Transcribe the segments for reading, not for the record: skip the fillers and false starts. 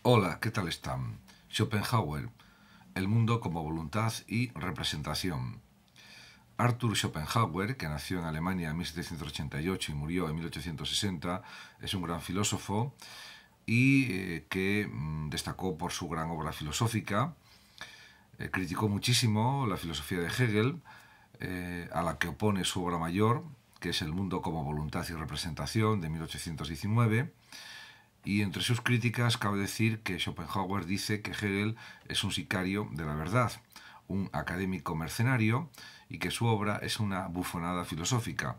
Hola, ¿qué tal están? Schopenhauer, el mundo como voluntad y representación. Arthur Schopenhauer, que nació en Alemania en 1788 y murió en 1860, es un gran filósofo y que destacó por su gran obra filosófica. Criticó muchísimo la filosofía de Hegel, a la que opone su obra mayor, que es El mundo como voluntad y representación, de 1819. Y entre sus críticas cabe decir que Schopenhauer dice que Hegel es un sicario de la verdad, un académico mercenario, y que su obra es una bufonada filosófica.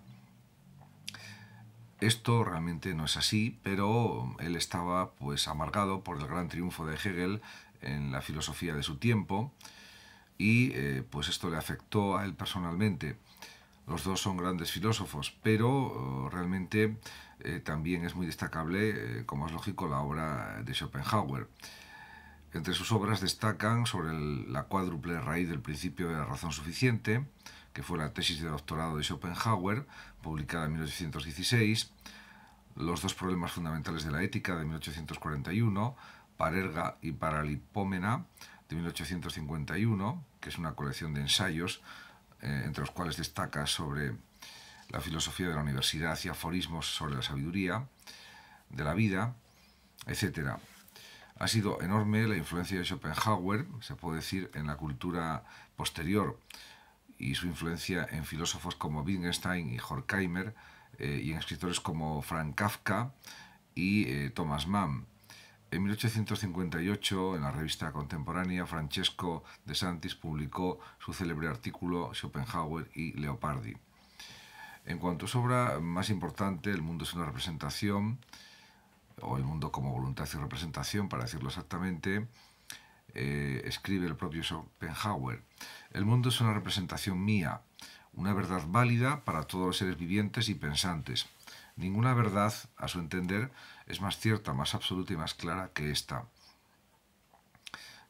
Esto realmente no es así, pero él estaba pues amargado por el gran triunfo de Hegel en la filosofía de su tiempo y pues esto le afectó a él personalmente. Los dos son grandes filósofos, pero realmente también es muy destacable, como es lógico, la obra de Schopenhauer. Entre sus obras destacan sobre la cuádruple raíz del principio de la razón suficiente, que fue la tesis de doctorado de Schopenhauer, publicada en 1816, Los dos problemas fundamentales de la ética, de 1841, Parerga y Paralipómena, de 1851, que es una colección de ensayos entre los cuales destaca sobre la filosofía de la universidad y aforismos sobre la sabiduría de la vida, etc. Ha sido enorme la influencia de Schopenhauer, se puede decir, en la cultura posterior, y su influencia en filósofos como Wittgenstein y Horkheimer, y en escritores como Franz Kafka y Thomas Mann. En 1858, en la revista contemporánea, Francesco de Santis publicó su célebre artículo Schopenhauer y Leopardi. En cuanto a su obra más importante, El mundo es una representación, o El mundo como voluntad y representación, para decirlo exactamente, escribe el propio Schopenhauer: el mundo es una representación mía, una verdad válida para todos los seres vivientes y pensantes. Ninguna verdad, a su entender, es más cierta, más absoluta y más clara que esta.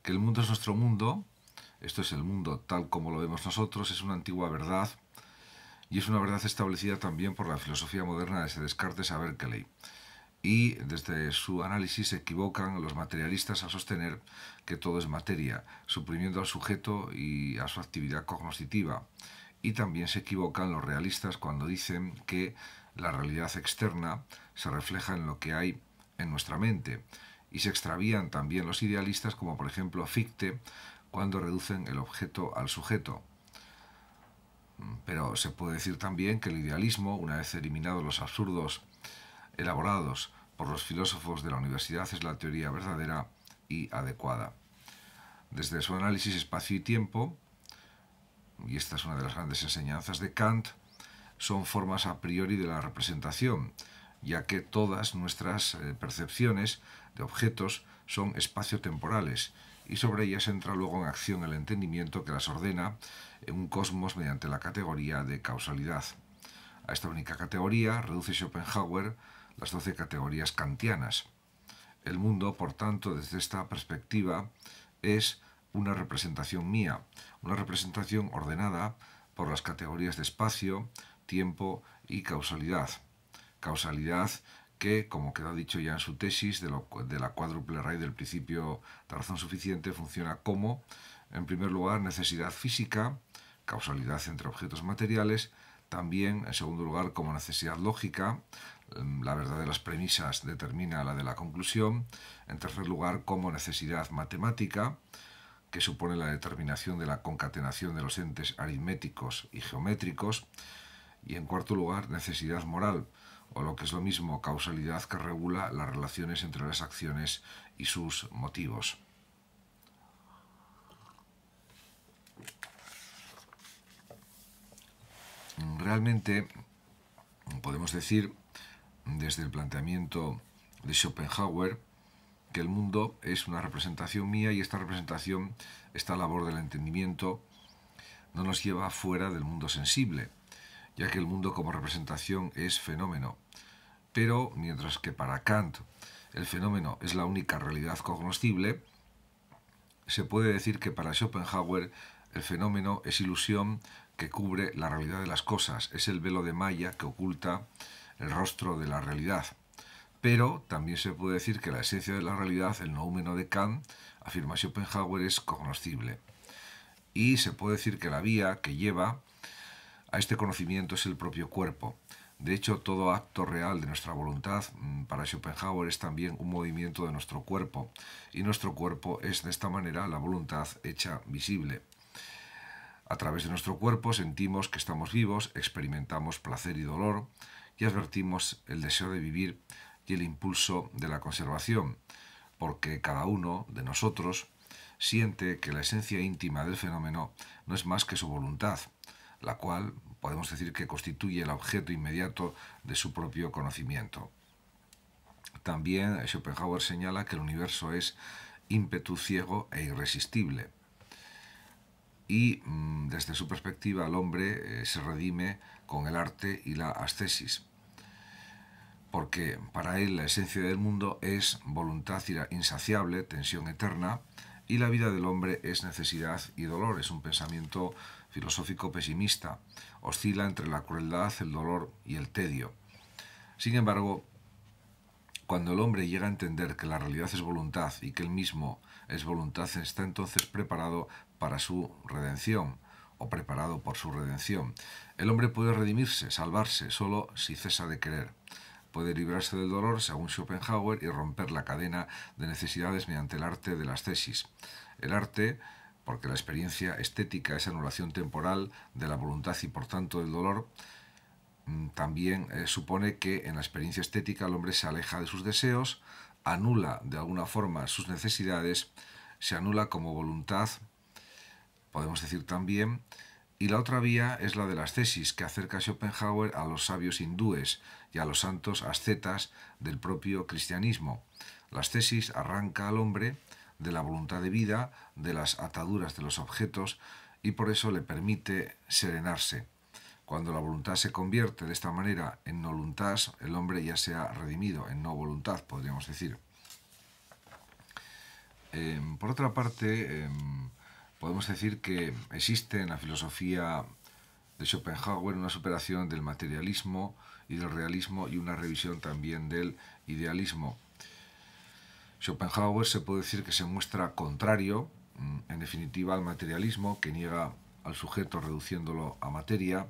Que el mundo es nuestro mundo, esto es el mundo tal como lo vemos nosotros, es una antigua verdad, y es una verdad establecida también por la filosofía moderna de Descartes a Berkeley. Y desde su análisis se equivocan los materialistas al sostener que todo es materia, suprimiendo al sujeto y a su actividad cognoscitiva. Y también se equivocan los realistas cuando dicen que la realidad externa se refleja en lo que hay en nuestra mente. Y se extravían también los idealistas, como por ejemplo Fichte, cuando reducen el objeto al sujeto. Pero se puede decir también que el idealismo, una vez eliminados los absurdos elaborados por los filósofos de la universidad, es la teoría verdadera y adecuada. Desde su análisis espacio y tiempo, y esta es una de las grandes enseñanzas de Kant, son formas a priori de la representación, ya que todas nuestras percepciones de objetos son espaciotemporales, y sobre ellas entra luego en acción el entendimiento que las ordena en un cosmos mediante la categoría de causalidad. A esta única categoría reduce Schopenhauer las 12 categorías kantianas. El mundo, por tanto, desde esta perspectiva, es una representación mía, una representación ordenada por las categorías de espacio, tiempo y causalidad. Causalidad que, como queda dicho ya en su tesis de la cuádruple raíz del principio de razón suficiente, funciona como, en primer lugar, necesidad física, causalidad entre objetos materiales, también, en segundo lugar, como necesidad lógica, la verdad de las premisas determina la de la conclusión, en tercer lugar, como necesidad matemática, que supone la determinación de la concatenación de los entes aritméticos y geométricos, y en cuarto lugar, necesidad moral, o lo que es lo mismo, causalidad, que regula las relaciones entre las acciones y sus motivos. Realmente podemos decir, desde el planteamiento de Schopenhauer, que el mundo es una representación mía, y esta representación, esta labor del entendimiento, no nos lleva fuera del mundo sensible, ya que el mundo como representación es fenómeno. Pero mientras que para Kant el fenómeno es la única realidad cognoscible, se puede decir que para Schopenhauer el fenómeno es ilusión que cubre la realidad de las cosas, es el velo de malla que oculta el rostro de la realidad. pero también se puede decir que la esencia de la realidad, el noumeno de Kant, afirma Schopenhauer, es cognoscible. Y se puede decir que la vía que lleva a este conocimiento es el propio cuerpo. De hecho, todo acto real de nuestra voluntad para Schopenhauer es también un movimiento de nuestro cuerpo, y nuestro cuerpo es de esta manera la voluntad hecha visible. A través de nuestro cuerpo sentimos que estamos vivos, experimentamos placer y dolor, y advertimos el deseo de vivir y el impulso de la conservación, porque cada uno de nosotros siente que la esencia íntima del fenómeno no es más que su voluntad, la cual podemos decir que constituye el objeto inmediato de su propio conocimiento. También Schopenhauer señala que el universo es ímpetu ciego e irresistible, y desde su perspectiva el hombre se redime con el arte y la ascesis, porque para él la esencia del mundo es voluntad insaciable, tensión eterna, y la vida del hombre es necesidad y dolor. Es un pensamiento filosófico pesimista, oscila entre la crueldad, el dolor y el tedio. Sin embargo, cuando el hombre llega a entender que la realidad es voluntad y que él mismo es voluntad, está entonces preparado para su redención, o preparado por su redención. El hombre puede redimirse, salvarse, solo si cesa de querer. Puede librarse del dolor, según Schopenhauer, y romper la cadena de necesidades mediante el arte de la ascesis. El arte, porque la experiencia estética es anulación temporal de la voluntad y por tanto del dolor, también supone que en la experiencia estética el hombre se aleja de sus deseos, anula de alguna forma sus necesidades, se anula como voluntad, podemos decir también. Y la otra vía es la de la ascesis, que acerca a Schopenhauer a los sabios hindúes y a los santos ascetas del propio cristianismo. La ascesis arranca al hombre de la voluntad de vida, de las ataduras de los objetos, y por eso le permite serenarse. Cuando la voluntad se convierte de esta manera en no voluntas, el hombre ya se ha redimido, en no voluntad, podríamos decir. Por otra parte, podemos decir que existe en la filosofía de Schopenhauer una superación del materialismo y del realismo y una revisión también del idealismo. Schopenhauer se puede decir que se muestra contrario, en definitiva, al materialismo, que niega al sujeto reduciéndolo a materia,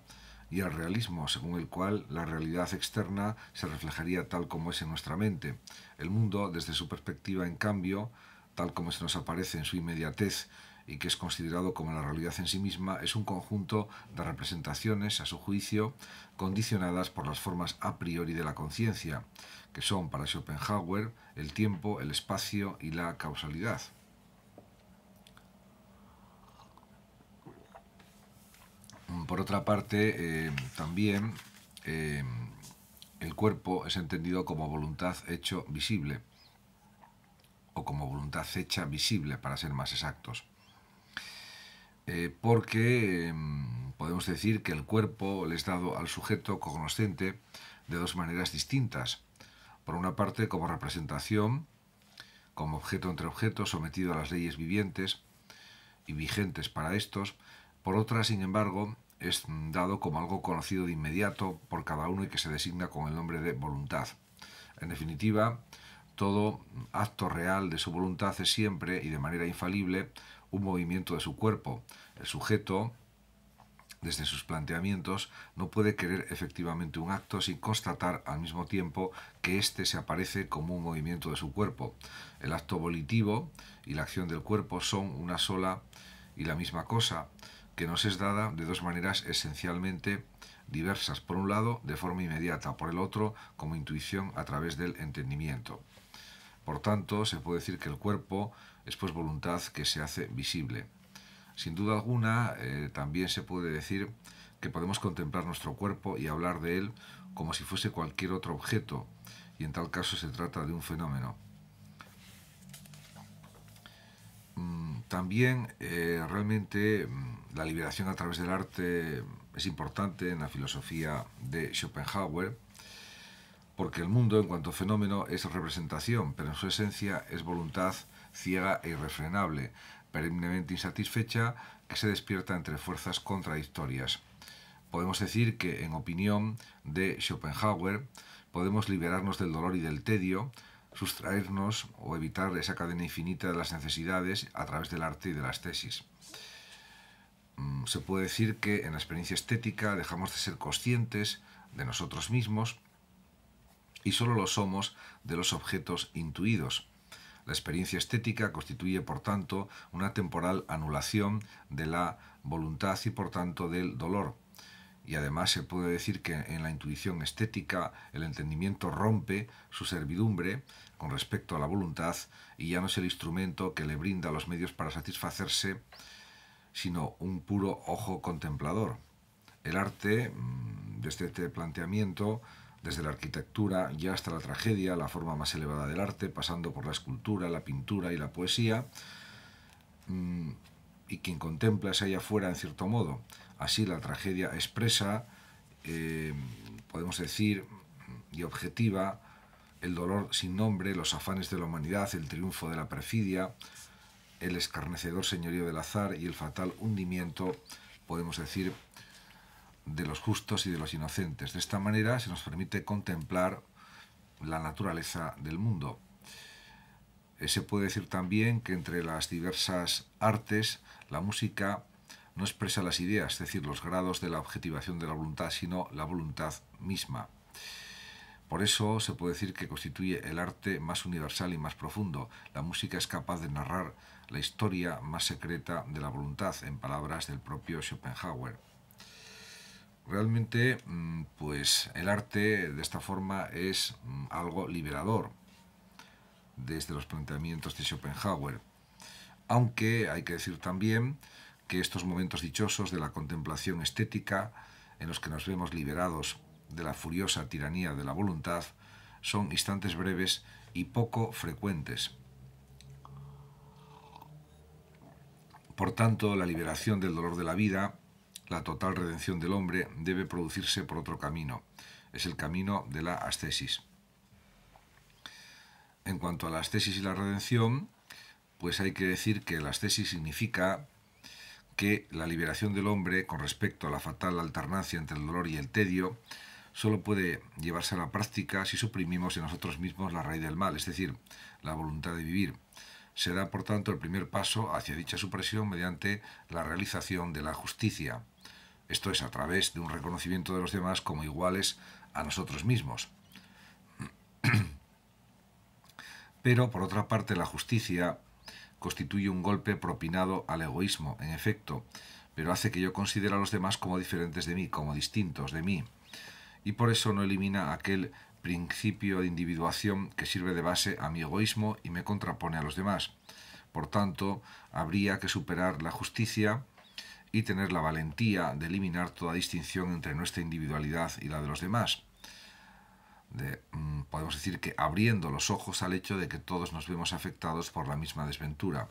y al realismo, según el cual la realidad externa se reflejaría tal como es en nuestra mente. El mundo, desde su perspectiva, en cambio, tal como se nos aparece en su inmediatez y que es considerado como la realidad en sí misma, es un conjunto de representaciones, a su juicio, condicionadas por las formas a priori de la conciencia, que son para Schopenhauer el tiempo, el espacio y la causalidad. Por otra parte, también el cuerpo es entendido como voluntad hecho visible, o como voluntad hecha visible, para ser más exactos. Porque podemos decir que el cuerpo le es dado al sujeto cognoscente de dos maneras distintas. Por una parte, como representación, como objeto entre objetos, sometido a las leyes vivientes y vigentes para estos. Por otra, sin embargo, es dado como algo conocido de inmediato por cada uno y que se designa con el nombre de voluntad. En definitiva, todo acto real de su voluntad es siempre y de manera infalible un movimiento de su cuerpo. El sujeto, desde sus planteamientos, no puede querer efectivamente un acto sin constatar al mismo tiempo que éste se aparece como un movimiento de su cuerpo. El acto volitivo y la acción del cuerpo son una sola y la misma cosa, que nos es dada de dos maneras esencialmente diversas. Por un lado, de forma inmediata, por el otro, como intuición a través del entendimiento. Por tanto, se puede decir que el cuerpo es pues voluntad que se hace visible. Sin duda alguna, también se puede decir que podemos contemplar nuestro cuerpo y hablar de él como si fuese cualquier otro objeto, y en tal caso se trata de un fenómeno. También realmente la liberación a través del arte es importante en la filosofía de Schopenhauer, porque el mundo en cuanto fenómeno es representación, pero en su esencia es voluntad ciega e irrefrenable, perennemente insatisfecha, que se despierta entre fuerzas contradictorias. Podemos decir que, en opinión de Schopenhauer, podemos liberarnos del dolor y del tedio, sustraernos o evitar esa cadena infinita de las necesidades a través del arte y de las tesis. Se puede decir que en la experiencia estética dejamos de ser conscientes de nosotros mismos y solo lo somos de los objetos intuidos. La experiencia estética constituye, por tanto, una temporal anulación de la voluntad y, por tanto, del dolor. Y además se puede decir que en la intuición estética el entendimiento rompe su servidumbre con respecto a la voluntad y ya no es el instrumento que le brinda los medios para satisfacerse, sino un puro ojo contemplador. El arte, desde este planteamiento, desde la arquitectura ya hasta la tragedia, la forma más elevada del arte, pasando por la escultura, la pintura y la poesía, y quien contempla es allá afuera en cierto modo. Así la tragedia expresa, podemos decir, y objetiva, el dolor sin nombre, los afanes de la humanidad, el triunfo de la perfidia, el escarnecedor señorío del azar y el fatal hundimiento, podemos decir, de los justos y de los inocentes. De esta manera se nos permite contemplar la naturaleza del mundo. Se puede decir también que entre las diversas artes, la música no expresa las ideas, es decir, los grados de la objetivación de la voluntad, sino la voluntad misma. Por eso se puede decir que constituye el arte más universal y más profundo. La música es capaz de narrar la historia más secreta de la voluntad, en palabras del propio Schopenhauer. Realmente, pues el arte de esta forma es algo liberador desde los planteamientos de Schopenhauer. Aunque hay que decir también que estos momentos dichosos de la contemplación estética, en los que nos vemos liberados de la furiosa tiranía de la voluntad, son instantes breves y poco frecuentes. Por tanto, la liberación del dolor de la vida, la total redención del hombre, debe producirse por otro camino. Es el camino de la ascesis. En cuanto a la ascesis y la redención, pues hay que decir que la ascesis significa que la liberación del hombre con respecto a la fatal alternancia entre el dolor y el tedio solo puede llevarse a la práctica si suprimimos en nosotros mismos la raíz del mal, es decir, la voluntad de vivir. Será, por tanto, el primer paso hacia dicha supresión mediante la realización de la justicia. Esto es a través de un reconocimiento de los demás como iguales a nosotros mismos. Pero, por otra parte, la justicia constituye un golpe propinado al egoísmo, en efecto, pero hace que yo considere a los demás como diferentes de mí, como distintos de mí, y por eso no elimina aquel principio de individuación que sirve de base a mi egoísmo y me contrapone a los demás. Por tanto, habría que superar la justicia y tener la valentía de eliminar toda distinción entre nuestra individualidad y la de los demás. Podemos decir que abriendo los ojos al hecho de que todos nos vemos afectados por la misma desventura.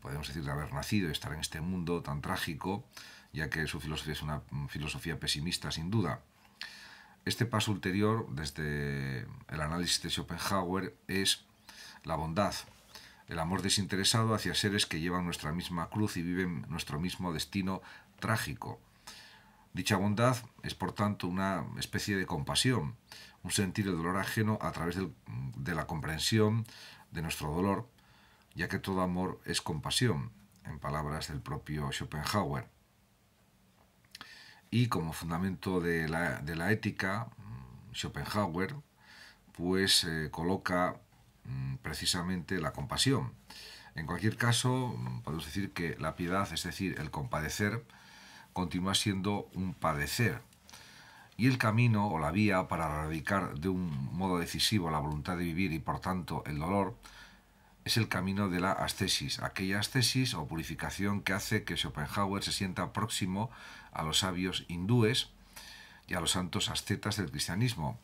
Podemos decir de haber nacido y estar en este mundo tan trágico, ya que su filosofía es una filosofía pesimista sin duda. Este paso ulterior, desde el análisis de Schopenhauer, es la bondad, el amor desinteresado hacia seres que llevan nuestra misma cruz y viven nuestro mismo destino trágico. Dicha bondad es, por tanto, una especie de compasión, un sentir el dolor ajeno a través de la comprensión de nuestro dolor, ya que todo amor es compasión, en palabras del propio Schopenhauer. Y como fundamento de la ética, Schopenhauer pues coloca precisamente la compasión. En cualquier caso, podemos decir que la piedad, es decir, el compadecer, continúa siendo un padecer. Y el camino o la vía para erradicar de un modo decisivo la voluntad de vivir y por tanto el dolor es el camino de la ascesis, aquella ascesis o purificación que hace que Schopenhauer se sienta próximo a los sabios hindúes y a los santos ascetas del cristianismo,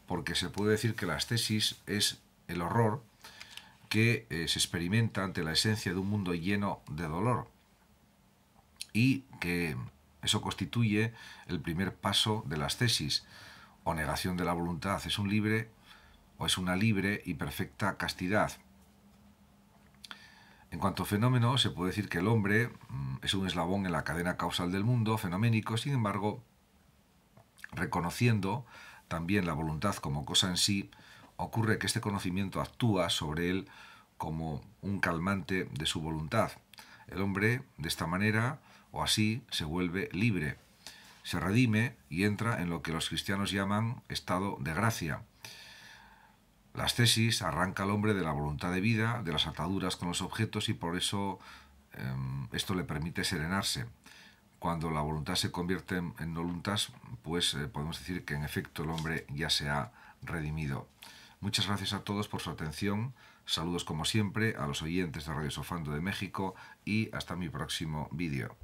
porque se puede decir que la ascesis es el horror que se experimenta ante la esencia de un mundo lleno de dolor y que eso constituye el primer paso de la ascesis o negación de la voluntad. Es un libre o es una libre y perfecta castidad. En cuanto a fenómeno, se puede decir que el hombre es un eslabón en la cadena causal del mundo fenoménico, sin embargo, reconociendo también la voluntad como cosa en sí, ocurre que este conocimiento actúa sobre él como un calmante de su voluntad. El hombre, de esta manera o así, se vuelve libre, se redime y entra en lo que los cristianos llaman estado de gracia. La ascesis arranca al hombre de la voluntad de vida, de las ataduras con los objetos, y por eso esto le permite serenarse. Cuando la voluntad se convierte en voluntas, pues podemos decir que en efecto el hombre ya se ha redimido. Muchas gracias a todos por su atención. Saludos como siempre a los oyentes de Radio Sofando de México y hasta mi próximo vídeo.